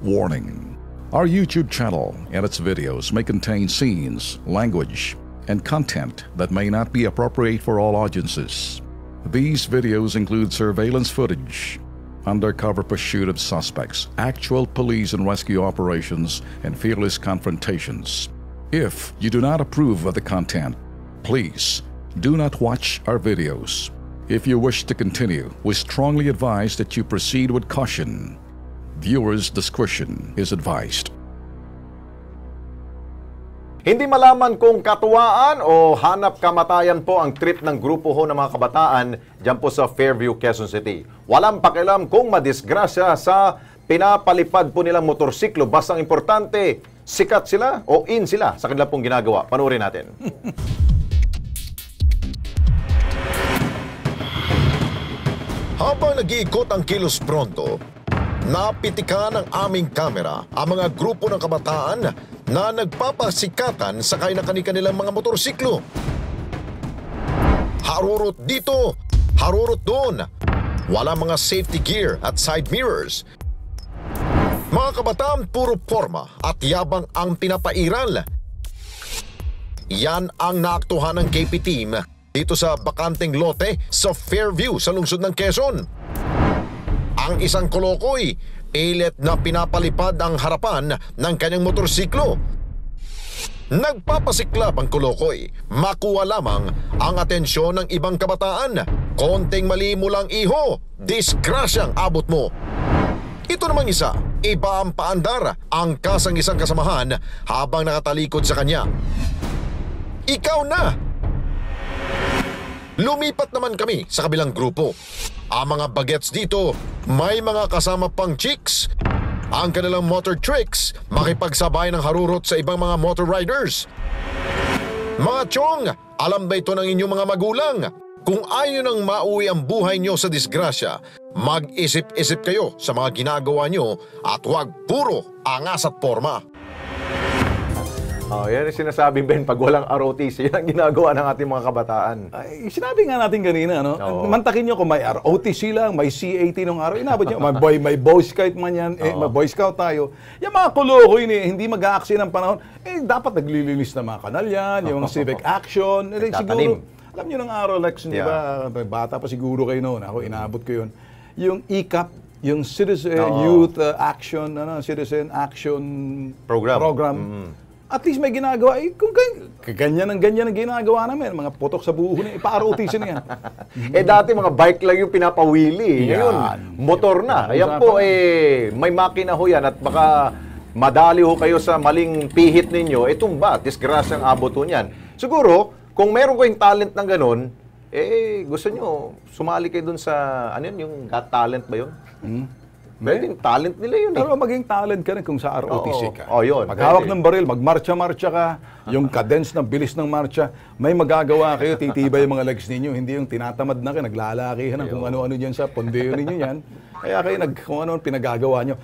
Warning: our YouTube channel and its videos may contain scenes, language, and content that may not be appropriate for all audiences. These videos include surveillance footage, undercover pursuit of suspects, actual police and rescue operations, and fearless confrontations. If you do not approve of the content, please do not watch our videos. If you wish to continue, we strongly advise that you proceed with caution. Viewers' discretion is advised. Hindi malaman kung katuwaan o hanap kamatayan po ang trip ng grupo ho ng mga kabataan dyan po sa Fairview, Quezon City. Walang pakialam kung madisgrasya sa pinapalipad po nilang motorsiklo. Basta ang importante, sikat sila o in sila sa kanila pong ginagawa. Panoorin natin. Habang nag-iikot ang Kilos Pronto, napitikan ng aming kamera ang mga grupo ng kabataan na nagpapasikatan sakay na kanilang mga motorsiklo. Harurot dito, harurot doon. Wala mga safety gear at side mirrors. Mga kabataan puro forma at yabang ang pinapairal. Yan ang naaktuhan ng KP team dito sa bakanteng lote sa Fairview sa lungsod ng Quezon. Ang isang kolokoy, pilit na pinapalipad ang harapan ng kanyang motorsiklo. Nagpapasiklab ang kolokoy, makuha lamang ang atensyon ng ibang kabataan. Konting mali mo lang iho, disgrasyang abot mo. Ito namang isa, iba ang paandar, ang kasang-isang kasamahan habang nakatalikod sa kanya. Ikaw na! Lumipat naman kami sa kabilang grupo. Ang mga bagets dito, may mga kasama pang chicks. Ang kanilang motor tricks, makipagsabay ng harurot sa ibang mga motor riders. Mga chong, alam ba ito ng inyong mga magulang? Kung ayaw nang mauwi ang buhay nyo sa disgrasya, mag-isip-isip kayo sa mga ginagawa nyo at huwag puro angas at forma. Yan ang sinasabi, Ben, pag walang ROTC, yan ang ginagawa ng ating mga kabataan. Ay, sinabi nga natin kanina, no? Mantakin nyo kung may ROTC lang, may CAT nung araw, inabot nyo, may Boy Scout man yan, may Boy Scout tayo. Yung mga kulokoy, hindi mag-aaksi ng panahon, dapat naglilinis na mga kanal yan, yung civic action, siguro, alam nyo ng araw, Lex, di ba? Bata pa siguro kayo noon, ako inabot ko yun. Yung ECAP, yung Citizen Youth Action, Citizen Action Program. At least may ginagawa. Kung ganyan ang ginagawa namin. Mga putok sa buho na, ipa-ROTC na yan. Dati mga bike lang yung pinapawili. Ngayon, motor na. Ayan po, may makina ho yan at baka madali ho kayo sa maling pihit ninyo. Tumba, disgrasyang abot ho niyan. Siguro, kung meron kayong talent ng ganun, gusto nyo, sumali kayo dun sa, yung Got Talent ba yun? Pwede yung talent nila yun. Pero maging talent ka rin kung sa ROTC ka. Yun. Maghawak ng baril, magmarcha-marcha ka, yung cadence ng bilis ng marcha, may magagawa kayo, titibay yung mga legs ninyo, hindi yung tinatamad na kayo, naglalakihan ng kung ano-ano dyan sa pondeo ninyo yan. Kaya kayo kung ano pinagagawa nyo.